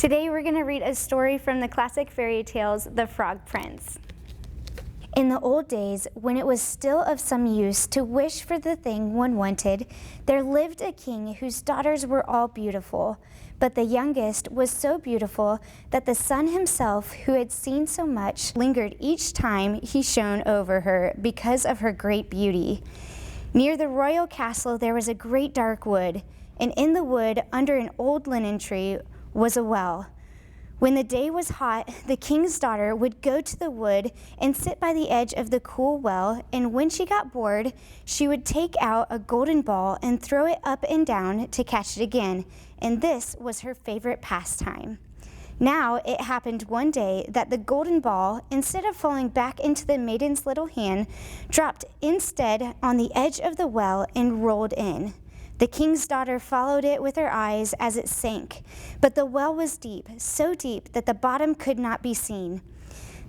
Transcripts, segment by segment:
Today we're going to read a story from the classic fairy tales, The Frog Prince. In the old days, when it was still of some use to wish for the thing one wanted, there lived a king whose daughters were all beautiful. But the youngest was so beautiful that the sun himself, who had seen so much, lingered each time he shone over her because of her great beauty. Near the royal castle there was a great dark wood, and in the wood, under an old linen tree, was a well. When the day was hot, the king's daughter would go to the wood and sit by the edge of the cool well, and when she got bored, she would take out a golden ball and throw it up and down to catch it again, and this was her favorite pastime. Now it happened one day that the golden ball, instead of falling back into the maiden's little hand, dropped instead on the edge of the well and rolled in. The king's daughter followed it with her eyes as it sank, but the well was deep, so deep that the bottom could not be seen.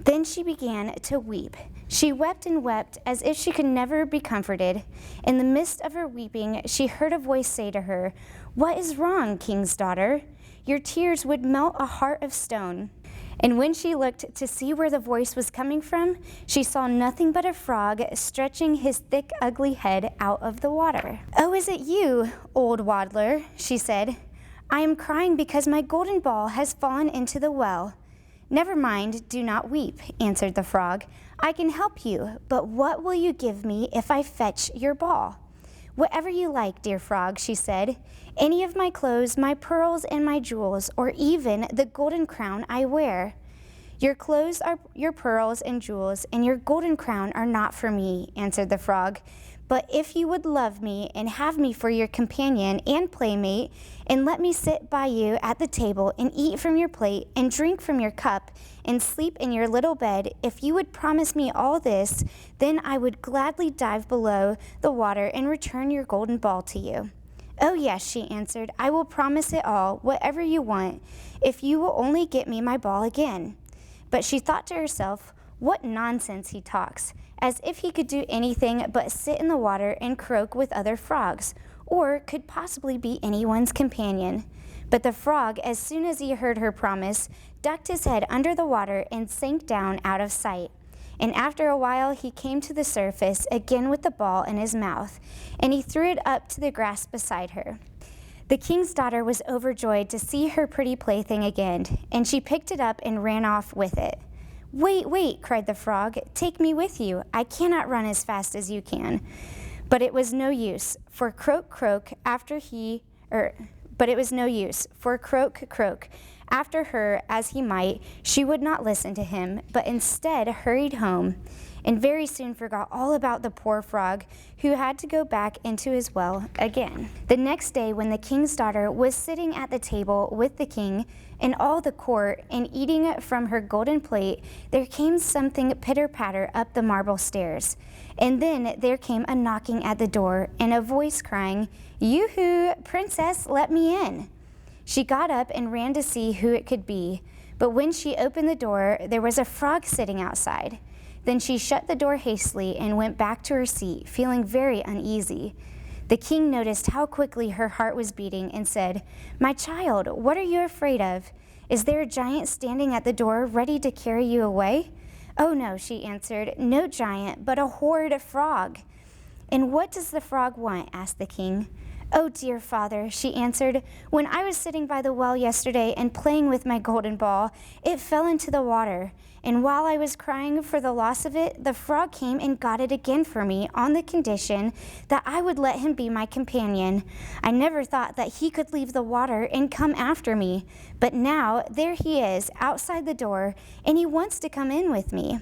Then she began to weep. She wept and wept as if she could never be comforted. In the midst of her weeping, she heard a voice say to her, "What is wrong, king's daughter? Your tears would melt a heart of stone." And when she looked to see where the voice was coming from, she saw nothing but a frog stretching his thick, ugly head out of the water. "Oh, is it you, old waddler?" she said. "I am crying because my golden ball has fallen into the well." "Never mind, do not weep," answered the frog. "I can help you, but what will you give me if I fetch your ball?" "Whatever you like, dear frog," she said. "Any of my clothes, my pearls, and my jewels, or even the golden crown I wear." "Your clothes are your pearls and jewels, and your golden crown are not for me," answered the frog. "But if you would love me and have me for your companion and playmate, and let me sit by you at the table and eat from your plate and drink from your cup and sleep in your little bed, if you would promise me all this, then I would gladly dive below the water and return your golden ball to you." "Oh yes," she answered, "I will promise it all, whatever you want, if you will only get me my ball again." But she thought to herself, "What nonsense he talks, as if he could do anything but sit in the water and croak with other frogs, or could possibly be anyone's companion." But the frog, as soon as he heard her promise, ducked his head under the water and sank down out of sight. And after a while he came to the surface again with the ball in his mouth, and he threw it up to the grass beside her. The king's daughter was overjoyed to see her pretty plaything again, and she picked it up and ran off with it. "Wait, wait," cried the frog, "take me with you. I cannot run as fast as you can." But it was no use, for croak, croak, after her as he might, she would not listen to him, but instead hurried home, and very soon forgot all about the poor frog, who had to go back into his well again. The next day, when the king's daughter was sitting at the table with the king and all the court and eating from her golden plate, there came something pitter-patter up the marble stairs. And then there came a knocking at the door and a voice crying, "Yoo-hoo, princess, let me in." She got up and ran to see who it could be, but when she opened the door, there was a frog sitting outside. Then she shut the door hastily and went back to her seat, feeling very uneasy. The king noticed how quickly her heart was beating and said, "My child, what are you afraid of? Is there a giant standing at the door ready to carry you away?" "Oh no," she answered, "no giant, but a horrid frog." "And what does the frog want?" asked the king. "Oh, dear father," she answered, "when I was sitting by the well yesterday and playing with my golden ball, it fell into the water. And while I was crying for the loss of it, the frog came and got it again for me on the condition that I would let him be my companion. I never thought that he could leave the water and come after me. But now there he is outside the door, and he wants to come in with me."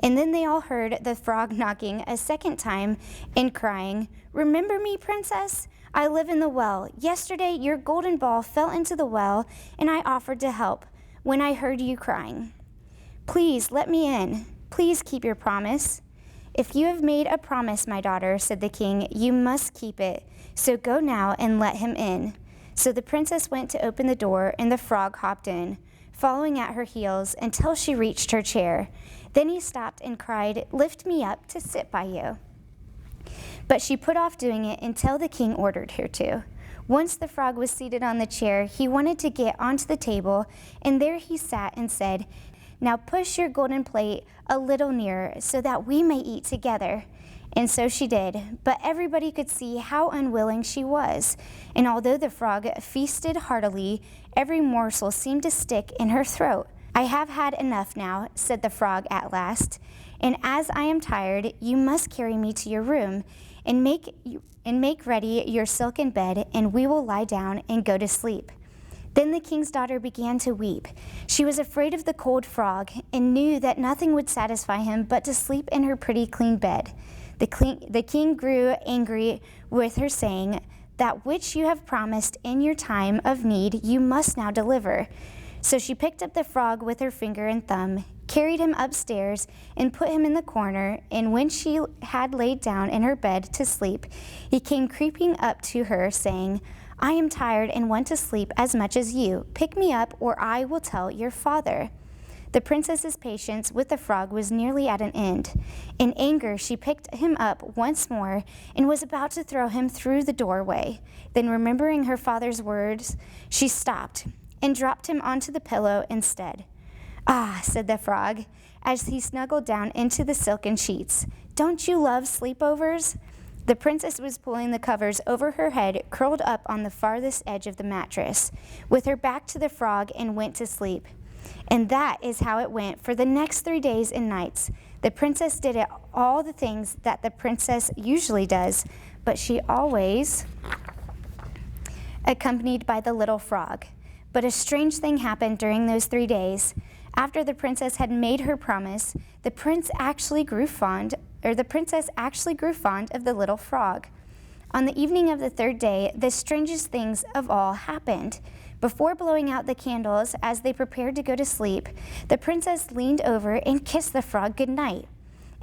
And then they all heard the frog knocking a second time and crying, "Remember me, princess? I live in the well. Yesterday your golden ball fell into the well, and I offered to help when I heard you crying. Please let me in. Please keep your promise." "If you have made a promise, my daughter," said the king, "you must keep it. So go now and let him in." So the princess went to open the door, and the frog hopped in, following at her heels until she reached her chair. Then he stopped and cried, "Lift me up to sit by you." But she put off doing it until the king ordered her to. Once the frog was seated on the chair, he wanted to get onto the table, and there he sat and said, "Now push your golden plate a little nearer so that we may eat together." And so she did, but everybody could see how unwilling she was. And although the frog feasted heartily, every morsel seemed to stick in her throat. "I have had enough now," said the frog at last, "and as I am tired, you must carry me to your room and make ready your silken bed, and we will lie down and go to sleep." Then the king's daughter began to weep. She was afraid of the cold frog and knew that nothing would satisfy him but to sleep in her pretty clean bed. The king grew angry with her, saying, "That which you have promised in your time of need you must now deliver." So she picked up the frog with her finger and thumb, carried him upstairs, and put him in the corner. And when she had laid down in her bed to sleep, he came creeping up to her, saying, "I am tired and want to sleep as much as you. Pick me up, or I will tell your father." The princess's patience with the frog was nearly at an end. In anger, she picked him up once more and was about to throw him through the doorway. Then, remembering her father's words, she stopped and dropped him onto the pillow instead. "Ah," said the frog, as he snuggled down into the silken sheets, "don't you love sleepovers?" The princess was pulling the covers over her head, curled up on the farthest edge of the mattress, with her back to the frog, and went to sleep. And that is how it went for the next 3 days and nights. The princess did all the things that the princess usually does, but she always accompanied by the little frog. But a strange thing happened during those 3 days. After the princess had made her promise, the princess actually grew fond of the little frog. On the evening of the 3rd day, the strangest things of all happened. Before blowing out the candles as they prepared to go to sleep, the princess leaned over and kissed the frog good night.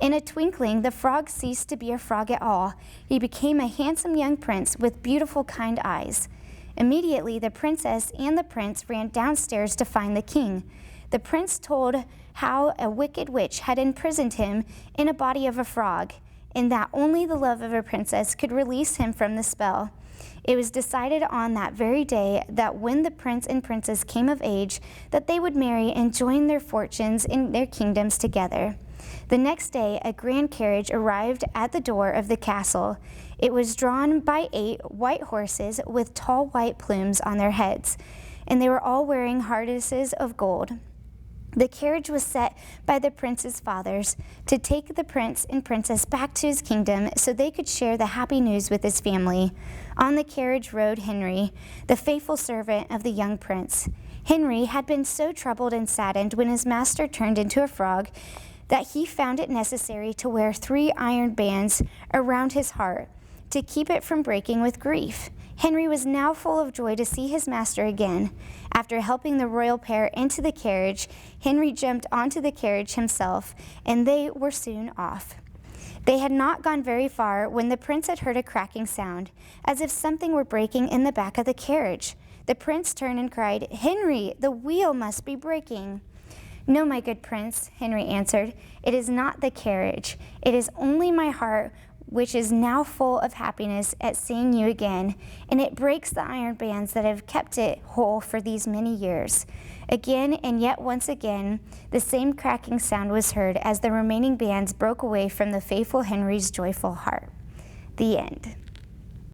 In a twinkling, the frog ceased to be a frog at all. He became a handsome young prince with beautiful, kind eyes. Immediately, the princess and the prince ran downstairs to find the king. The prince told how a wicked witch had imprisoned him in a body of a frog, and that only the love of a princess could release him from the spell. It was decided on that very day that when the prince and princess came of age, that they would marry and join their fortunes in their kingdoms together. The next day, a grand carriage arrived at the door of the castle. It was drawn by 8 white horses with tall white plumes on their heads, and they were all wearing harnesses of gold. The carriage was set by the prince's fathers to take the prince and princess back to his kingdom so they could share the happy news with his family. On the carriage rode Henry, the faithful servant of the young prince. Henry had been so troubled and saddened when his master turned into a frog that he found it necessary to wear 3 iron bands around his heart to keep it from breaking with grief. Henry was now full of joy to see his master again. After helping the royal pair into the carriage, Henry jumped onto the carriage himself, and they were soon off. They had not gone very far when the prince had heard a cracking sound, as if something were breaking in the back of the carriage. The prince turned and cried, "Henry, the wheel must be breaking." "No, my good prince," Henry answered, "it is not the carriage. It is only my heart, which is now full of happiness at seeing you again, and it breaks the iron bands that have kept it whole for these many years." Again and yet once again, the same cracking sound was heard as the remaining bands broke away from the faithful Henry's joyful heart. The end.